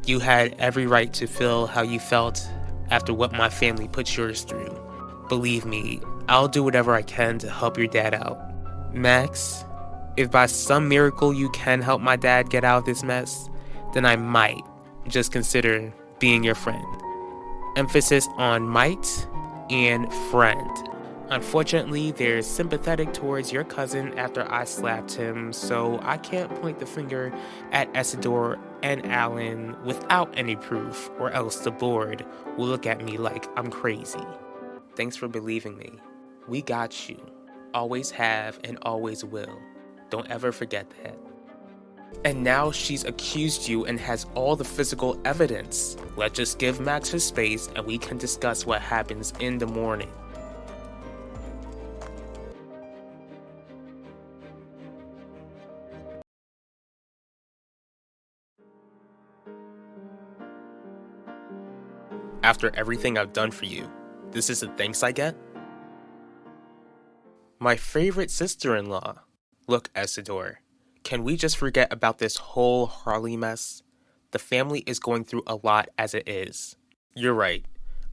You had every right to feel how you felt after what my family put yours through. Believe me, I'll do whatever I can to help your dad out. Max, if by some miracle you can help my dad get out of this mess, then I might just consider being your friend. Emphasis on might and friend. Unfortunately, they're sympathetic towards your cousin after I slapped him, so I can't point the finger at Isidore and Alan without any proof, or else the board will look at me like I'm crazy. Thanks for believing me. We got you. Always have and always will. Don't ever forget that. And now she's accused you and has all the physical evidence. Let's just give Max his space and we can discuss what happens in the morning. After everything I've done for you, this is the thanks I get? My favorite sister-in-law. Look, Isidore, can we just forget about this whole Harley mess? The family is going through a lot as it is. You're right.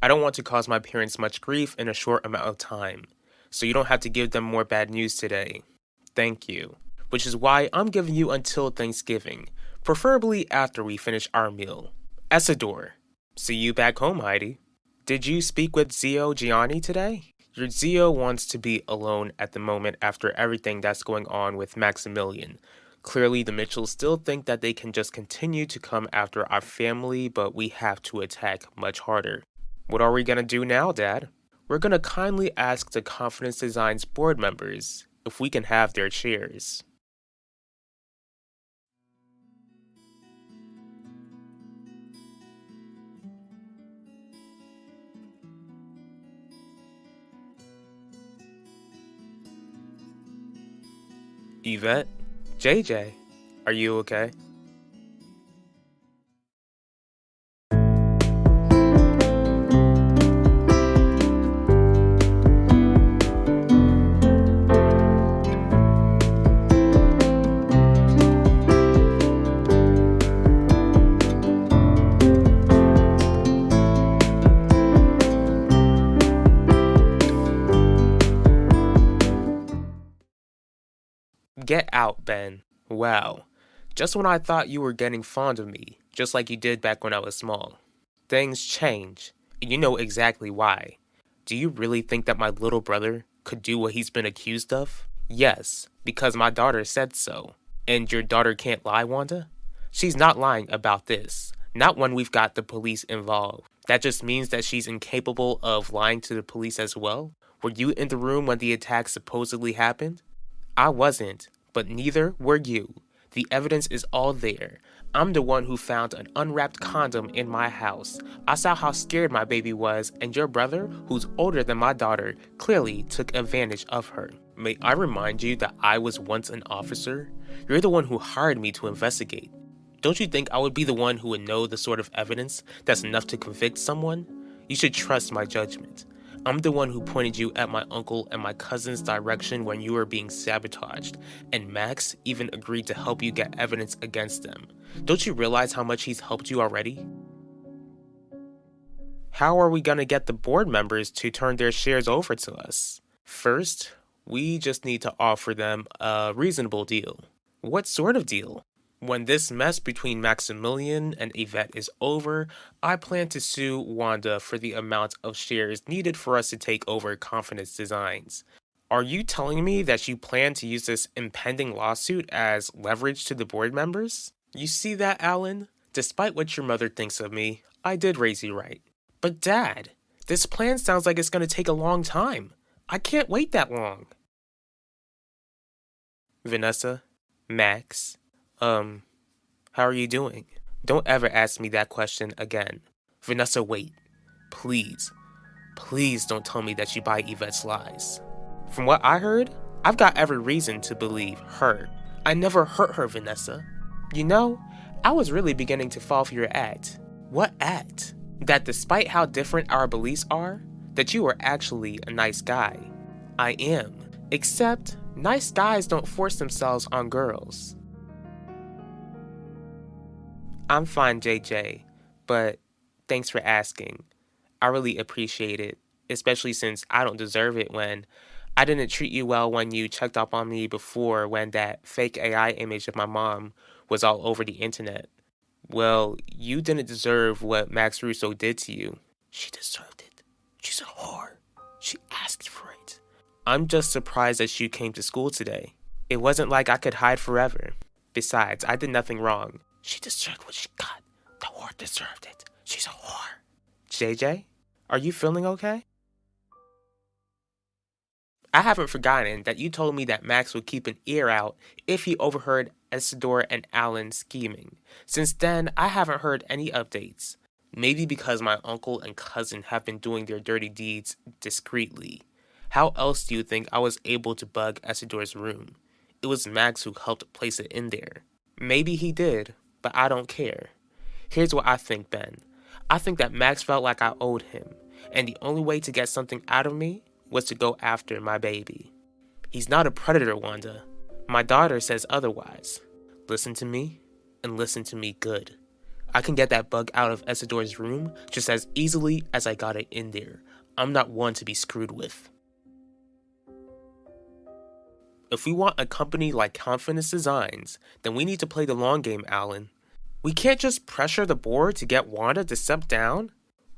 I don't want to cause my parents much grief in a short amount of time, so you don't have to give them more bad news today. Thank you. Which is why I'm giving you until Thanksgiving, preferably after we finish our meal. Isidore, see you back home, Heidi. Did you speak with Zio Gianni today? Your Zio wants to be alone at the moment after everything that's going on with Maximilian. Clearly, the Mitchells still think that they can just continue to come after our family, but we have to attack much harder. What are we gonna do now, Dad? We're gonna kindly ask the Confidence Designs board members if we can have their chairs. Yvette? JJ? Are you okay? Get out, Ben. Wow. Just when I thought you were getting fond of me, just like you did back when I was small. Things change, and you know exactly why. Do you really think that my little brother could do what he's been accused of? Yes, because my daughter said so. And your daughter can't lie, Wanda? She's not lying about this. Not when we've got the police involved. That just means that she's incapable of lying to the police as well? Were you in the room when the attack supposedly happened? I wasn't, but neither were you. The evidence is all there. I'm the one who found an unwrapped condom in my house. I saw how scared my baby was, and your brother, who's older than my daughter, clearly took advantage of her. May I remind you that I was once an officer? You're the one who hired me to investigate. Don't you think I would be the one who would know the sort of evidence that's enough to convict someone? You should trust my judgment. I'm the one who pointed you at my uncle and my cousin's direction when you were being sabotaged, and Max even agreed to help you get evidence against them. Don't you realize how much he's helped you already? How are we gonna get the board members to turn their shares over to us? First, we just need to offer them a reasonable deal. What sort of deal? When this mess between Maximilian and Yvette is over, I plan to sue Wanda for the amount of shares needed for us to take over Confidence Designs. Are you telling me that you plan to use this impending lawsuit as leverage to the board members? You see that, Alan? Despite what your mother thinks of me, I did raise you right. But Dad, this plan sounds like it's going to take a long time. I can't wait that long. Vanessa, Max, how are you doing? Don't ever ask me that question again. Vanessa, wait. Please, please don't tell me that you buy Yvette's lies. From what I heard, I've got every reason to believe her. I never hurt her, Vanessa. You know, I was really beginning to fall for your act. What act? That despite how different our beliefs are, that you are actually a nice guy. I am. Except, nice guys don't force themselves on girls. I'm fine, JJ, but thanks for asking. I really appreciate it, especially since I don't deserve it when I didn't treat you well when you checked up on me before when that fake AI image of my mom was all over the internet. Well, you didn't deserve what Max Russo did to you. She deserved it. She's a whore. She asked for it. I'm just surprised that you came to school today. It wasn't like I could hide forever. Besides, I did nothing wrong. She deserved what she got. The whore deserved it. She's a whore. JJ, are you feeling okay? I haven't forgotten that you told me that Max would keep an ear out if he overheard Isidore and Alan scheming. Since then, I haven't heard any updates. Maybe because my uncle and cousin have been doing their dirty deeds discreetly. How else do you think I was able to bug Isidore's room? It was Max who helped place it in there. Maybe he did, but I don't care. Here's what I think, Ben. I think that Max felt like I owed him, and the only way to get something out of me was to go after my baby. He's not a predator, Wanda. My daughter says otherwise. Listen to me, and listen to me good. I can get that bug out of Isidore's room just as easily as I got it in there. I'm not one to be screwed with. If we want a company like Confidence Designs, then we need to play the long game, Alan. We can't just pressure the board to get Wanda to step down.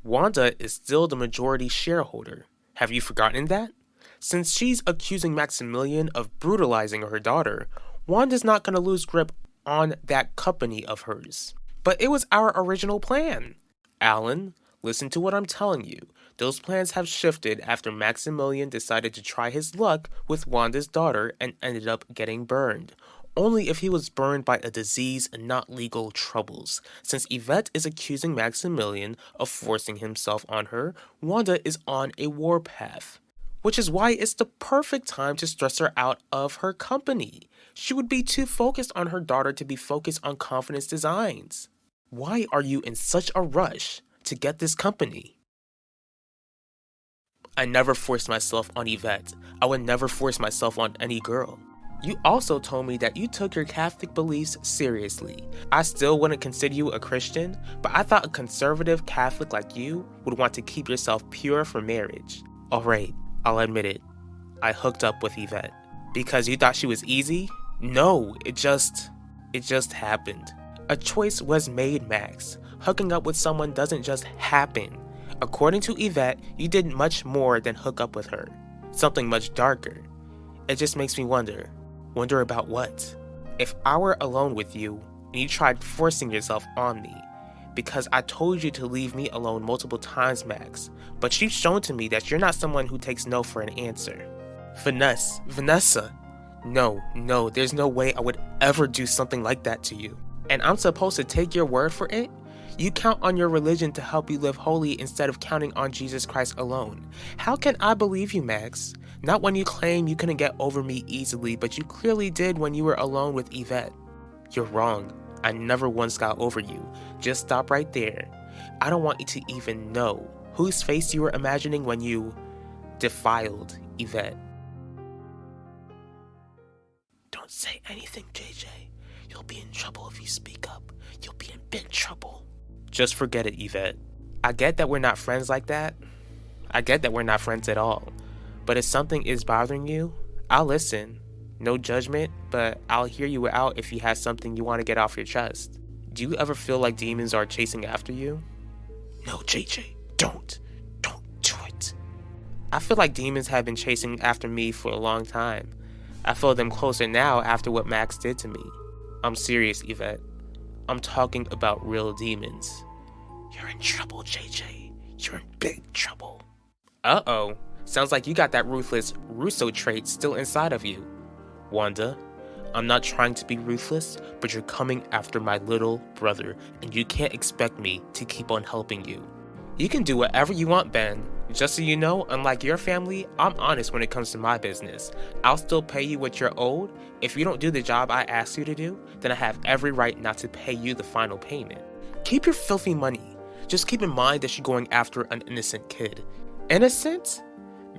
Wanda is still the majority shareholder. Have you forgotten that? Since she's accusing Maximilian of brutalizing her daughter, Wanda's not going to lose grip on that company of hers. But it was our original plan. Alan, listen to what I'm telling you. Those plans have shifted after Maximilian decided to try his luck with Wanda's daughter and ended up getting burned. Only if he was burned by a disease and not legal troubles. Since Yvette is accusing Maximilian of forcing himself on her, Wanda is on a warpath. Which is why it's the perfect time to stress her out of her company. She would be too focused on her daughter to be focused on Confidence Designs. Why are you in such a rush to get this company? I never forced myself on Yvette. I would never force myself on any girl. You also told me that you took your Catholic beliefs seriously. I still wouldn't consider you a Christian, but I thought a conservative Catholic like you would want to keep yourself pure for marriage. Alright, I'll admit it. I hooked up with Yvette. Because you thought she was easy? No, it just happened. A choice was made, Max. Hooking up with someone doesn't just happen. According to Yvette, you did much more than hook up with her. Something much darker. It just makes me wonder. Wonder about what? If I were alone with you, and you tried forcing yourself on me, because I told you to leave me alone multiple times, Max, but you've shown to me that you're not someone who takes no for an answer. Vanessa. No, there's no way I would ever do something like that to you. And I'm supposed to take your word for it? You count on your religion to help you live holy instead of counting on Jesus Christ alone. How can I believe you, Max? Not when you claim you couldn't get over me easily, but you clearly did when you were alone with Yvette. You're wrong. I never once got over you. Just stop right there. I don't want you to even know whose face you were imagining when you defiled Yvette. Don't say anything, JJ. You'll be in trouble if you speak up. You'll be in big trouble. Just forget it, Yvette. I get that we're not friends like that. I get that we're not friends at all. But if something is bothering you, I'll listen. No judgment, but I'll hear you out if you have something you want to get off your chest. Do you ever feel like demons are chasing after you? No, JJ, don't. Don't do it. I feel like demons have been chasing after me for a long time. I feel them closer now after what Max did to me. I'm serious, Yvette. I'm talking about real demons. You're in trouble, JJ. You're in big trouble. Uh-oh. Sounds like you got that ruthless Russo trait still inside of you. Wanda, I'm not trying to be ruthless, but you're coming after my little brother, and you can't expect me to keep on helping you. You can do whatever you want, Ben. Just so you know, unlike your family, I'm honest when it comes to my business. I'll still pay you what you're owed. If you don't do the job I asked you to do, then I have every right not to pay you the final payment. Keep your filthy money. Just keep in mind that you're going after an innocent kid. Innocent?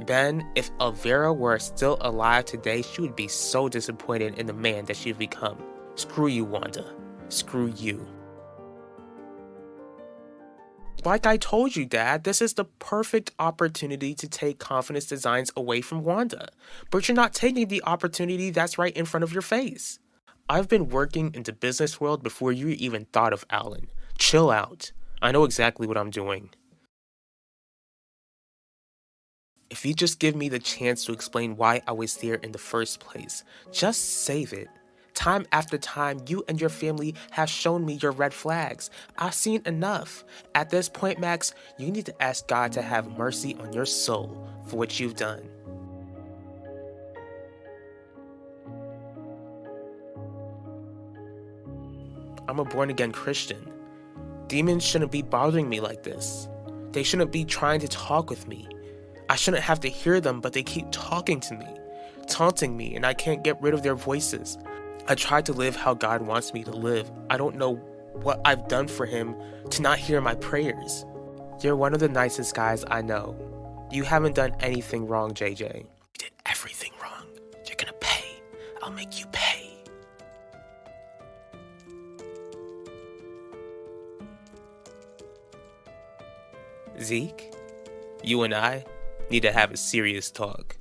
Ben, if Elvira were still alive today, she would be so disappointed in the man that she'd become. Screw you, Wanda. Screw you. Like I told you, Dad, this is the perfect opportunity to take confidence designs away from Wanda. But you're not taking the opportunity that's right in front of your face. I've been working in the business world before you even thought of Alan. Chill out. I know exactly what I'm doing. If you just give me the chance to explain why I was there in the first place, just save it. Time after time, you and your family have shown me your red flags. I've seen enough. At this point, Max, you need to ask God to have mercy on your soul for what you've done. I'm a born again Christian. Demons shouldn't be bothering me like this. They shouldn't be trying to talk with me. I shouldn't have to hear them, but they keep talking to me, taunting me, and I can't get rid of their voices. I try to live how God wants me to live. I don't know what I've done for Him to not hear my prayers. You're one of the nicest guys I know. You haven't done anything wrong, JJ. You did everything wrong. You're gonna pay. I'll make you pay. Zeke, you and I need to have a serious talk.